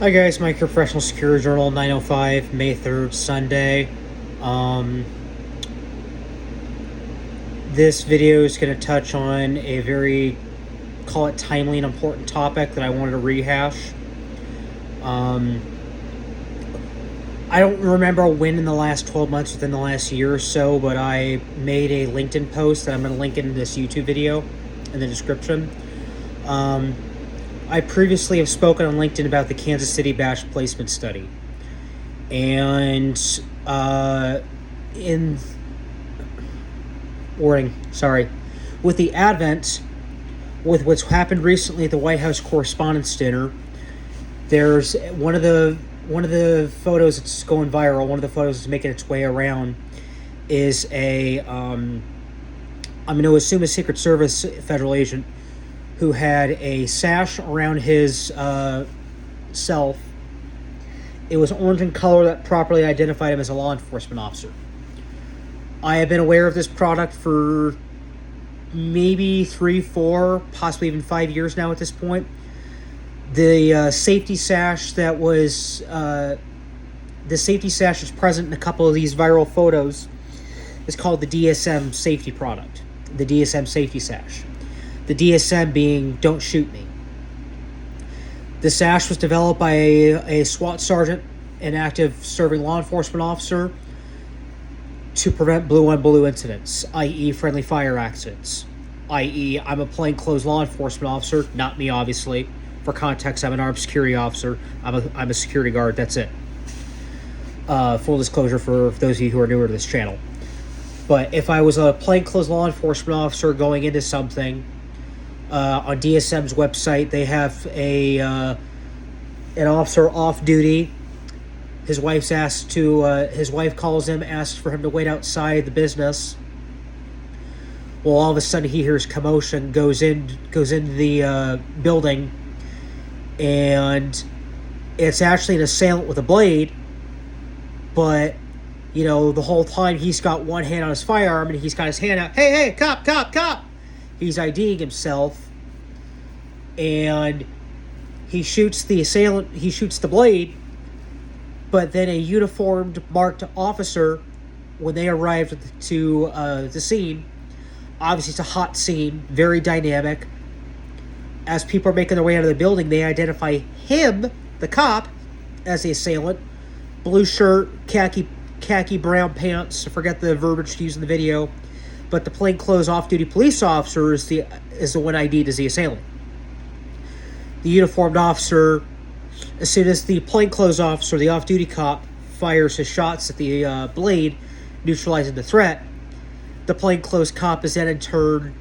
Hi guys, Mike, your Professional Security Journal, 9:05, May 3rd, Sunday. This video is going to touch on a very, call it timely and important topic that I wanted to rehash. I don't remember when in the last 12 months, within the last year or so, but I made a LinkedIn post that I'm going to link in this YouTube video in the description. I previously have spoken on LinkedIn about the Kansas City Bash placement study. And with the advent, with what's happened recently at the White House Correspondents' Dinner, there's one of the photos that's going viral, one of the photos that's making its way around, is I'm going to assume a Secret Service federal agent who had a sash around his self. It was orange in color that properly identified him as a law enforcement officer. I have been aware of this product for maybe 3, 4, possibly even 5 years now at this point. The safety sash was present in a couple of these viral photos is called the DSM safety product, the DSM safety sash. The DSM being "Don't Shoot Me." The sash was developed by a SWAT sergeant, an active serving law enforcement officer, to prevent blue-on-blue incidents, i.e. friendly fire accidents, i.e. I'm a plainclothes law enforcement officer, not me obviously. For context, I'm an armed security officer. I'm a security guard, that's it. Full disclosure for those of you who are newer to this channel. But if I was a plainclothes law enforcement officer going into something, on DSM's website, they have an officer off duty. His wife calls him, asks for him to wait outside the business. Well, all of a sudden he hears commotion, goes into the building, and it's actually an assailant with a blade. But the whole time he's got one hand on his firearm and he's got his hand out. Hey, cop, cop, cop! He's IDing himself, and he shoots the assailant. He shoots the blade, but then a uniformed, marked officer, when they arrived to the scene, obviously it's a hot scene, very dynamic. As people are making their way out of the building, they identify him, the cop, as the assailant. Blue shirt, khaki brown pants. I forget the verbiage used in the video. But the plainclothes off-duty police officer is the one ID'd as the assailant. The uniformed officer, as soon as the plainclothes officer, the off-duty cop, fires his shots at the blade, neutralizing the threat, the plainclothes cop is then in turn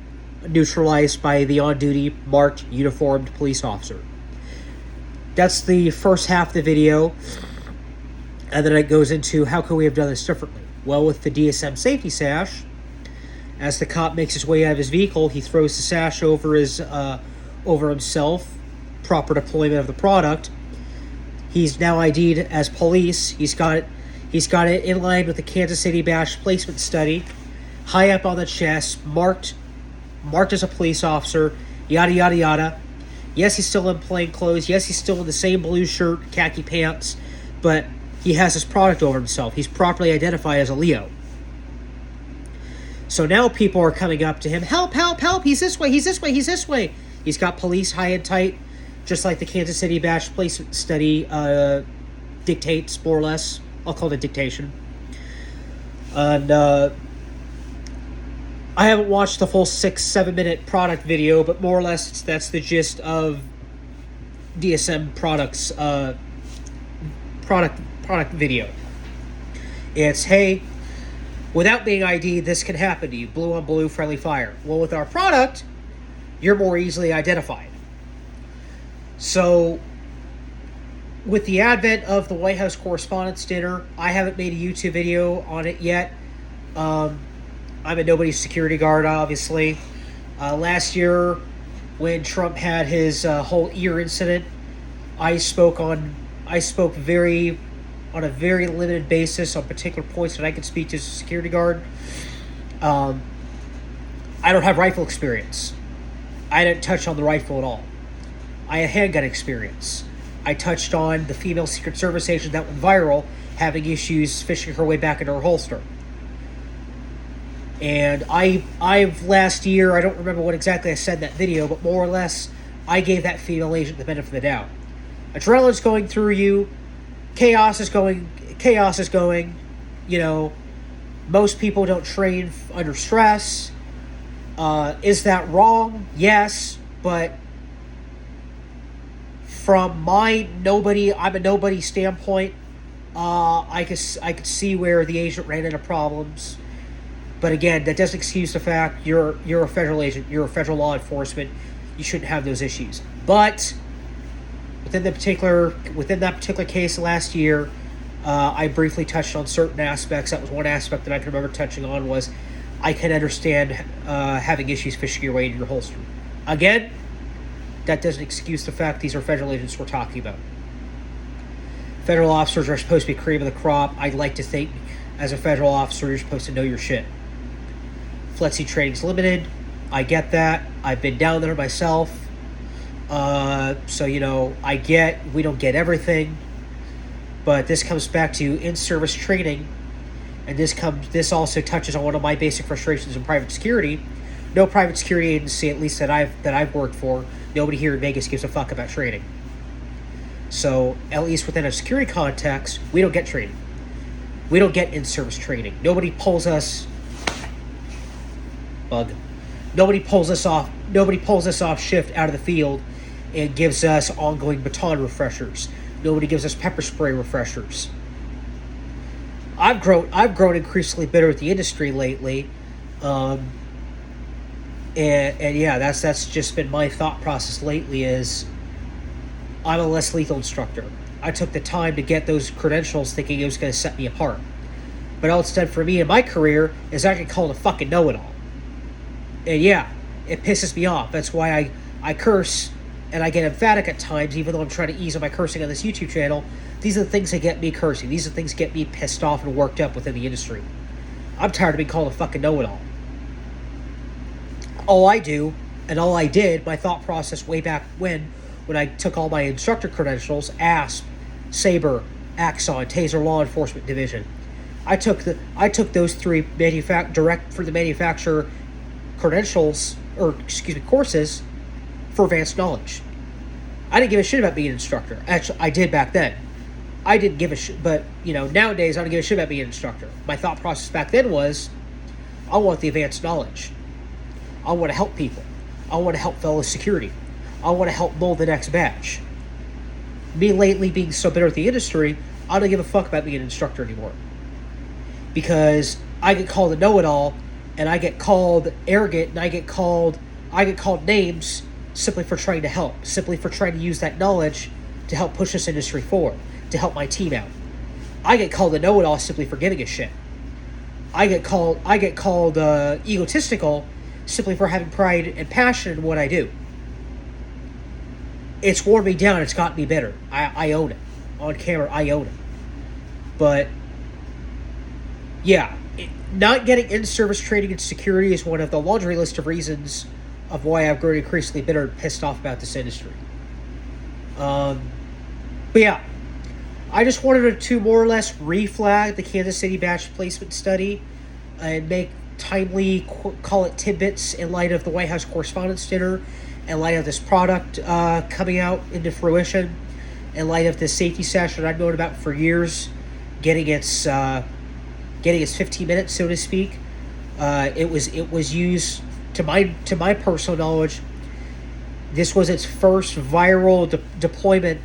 neutralized by the on-duty, marked, uniformed police officer. That's the first half of the video, and then it goes into how could we have done this differently. Well, with the DSM safety sash, as the cop makes his way out of his vehicle, he throws the sash over himself. Proper deployment of the product. He's now ID'd as police. He's got it in line with the Kansas City Bash placement study, high up on the chest, marked as a police officer. Yada yada yada. Yes, he's still in plain clothes. Yes, he's still in the same blue shirt, khaki pants, but he has his product over himself. He's properly identified as a Leo. So now people are coming up to him, help, help, help, he's this way, he's this way, he's this way. He's got police high and tight, just like the Kansas City Bash placement study dictates, more or less. I'll call it a dictation. And I haven't watched the full 6-7 minute product video, but more or less that's the gist of DSM products product video. It's, hey, without being ID, this can happen to you. Blue on blue, friendly fire. Well, with our product, you're more easily identified. So, with the advent of the White House Correspondents' Dinner, I haven't made a YouTube video on it yet. I'm a nobody's security guard, obviously. Last year, when Trump had his whole ear incident, I spoke on a very limited basis on particular points that I could speak to as a security guard. I don't have rifle experience. I didn't touch on the rifle at all. I had handgun experience. I touched on the female Secret Service agent that went viral having issues fishing her way back into her holster. And I've last year, I don't remember what exactly I said in that video, but more or less, I gave that female agent the benefit of the doubt. Adrenaline's going through you, chaos is going, you know, most people don't train under stress. Is that wrong? Yes, but from I'm a nobody standpoint, I could see where the agent ran into problems. But again, that doesn't excuse the fact you're a federal agent, you're a federal law enforcement, you shouldn't have those issues. But within that particular case last year, I briefly touched on certain aspects. That was one aspect that I can remember touching on was I can understand having issues fishing your way into your holster. Again, that doesn't excuse the fact these are federal agents we're talking about. Federal officers are supposed to be cream of the crop. I'd like to think as a federal officer, you're supposed to know your shit. FLETC training's limited. I get that. I've been down there myself. So, you know, we don't get everything. But this comes back to in-service training. And this also touches on one of my basic frustrations in private security. No private security agency, at least that I've worked for, nobody here in Vegas gives a fuck about training. So, at least within a security context, we don't get training. We don't get in-service training. Nobody pulls us off shift out of the field and gives us ongoing baton refreshers. Nobody gives us pepper spray refreshers. I've grown increasingly bitter with the industry lately. And yeah, that's just been my thought process lately is I'm a less lethal instructor. I took the time to get those credentials thinking it was going to set me apart. But all it's done for me in my career is I get called a fucking know-it-all. And yeah, it pisses me off. That's why I curse and I get emphatic at times, even though I'm trying to ease on my cursing on this YouTube channel. These are the things that get me cursing. These are the things that get me pissed off and worked up within the industry. I'm tired of being called a fucking know-it-all. All I do, and all I did, my thought process way back when I took all my instructor credentials, ASP, Sabre, Axon, Taser Law Enforcement Division. I took those three direct for the manufacturer credentials, courses for advanced knowledge. I didn't give a shit about being an instructor. Actually, I did back then. I didn't give a shit, but, you know, nowadays I don't give a shit about being an instructor. My thought process back then was, I want the advanced knowledge. I want to help people. I want to help fellow security. I want to help mold the next batch. Me lately being so bitter with the industry, I don't give a fuck about being an instructor anymore. Because I get called a know-it-all, and I get called arrogant, and I get called names simply for trying to help, simply for trying to use that knowledge to help push this industry forward, to help my team out. I get called a know-it-all simply for giving a shit. I get called egotistical simply for having pride and passion in what I do. It's worn me down. It's gotten me bitter. I own it. On camera, I own it. But yeah, not getting in-service training and security is one of the laundry list of reasons of why I've grown increasingly bitter and pissed off about this industry. But yeah, I just wanted to more or less reflag the Kansas City batch placement study and make timely, call it tidbits in light of the White House Correspondents' Dinner, in light of this product coming out into fruition, in light of this safety session I've known about for years, getting its 15 minutes, so to speak. It was used, to my personal knowledge, this was its first viral deployment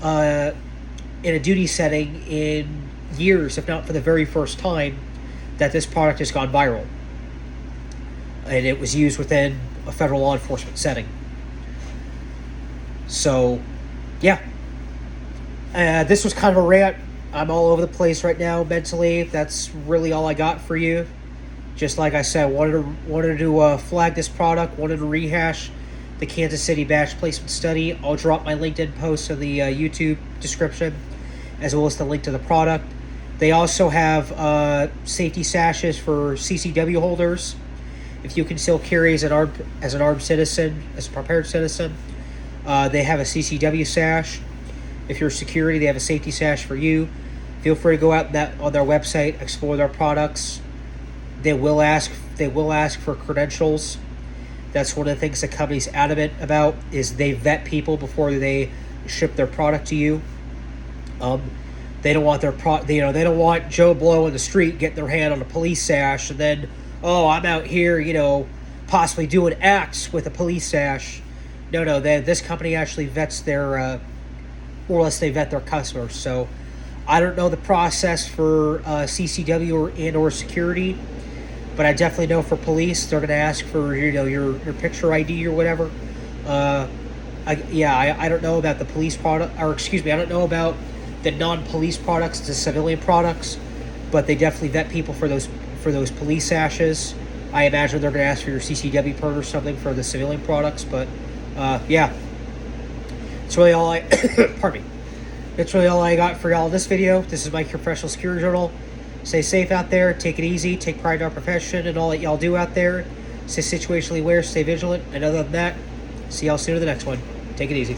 in a duty setting in years, if not for the very first time that this product has gone viral. And it was used within a federal law enforcement setting. So, yeah. This was kind of a rant. I'm all over the place right now mentally. That's really all I got for you. Just like I said, wanted to flag this product, wanted to rehash the Kansas City batch placement study. I'll drop my LinkedIn post in the YouTube description, as well as the link to the product. They also have safety sashes for CCW holders. If you can still carry as an armed citizen, as a prepared citizen, they have a CCW sash. If you're security, they have a safety sash for you. Feel free to go out on their website, explore their products. They will ask for credentials. That's one of the things the company's adamant about, is they vet people before they ship their product to you. They don't want they don't want Joe Blow in the street getting their hand on a police sash and then, oh, I'm out here, possibly doing acts with a police sash. No, this company actually vets their, more or less they vet their customers. So I don't know the process for CCW or security, but I definitely know for police, they're going to ask for, your picture ID or whatever. I don't know about the police product, or excuse me, I don't know about the non-police products, the civilian products, but they definitely vet people for those police sashes. I imagine they're going to ask for your CCW permit or something for the civilian products, but it's really all I pardon me. That's really all I got for y'all in this video. This is Mike, your professional security journal. Stay safe out there, take it easy, take pride in our profession and all that y'all do out there. Stay situationally aware, stay vigilant, and other than that, see y'all soon in the next one. Take it easy.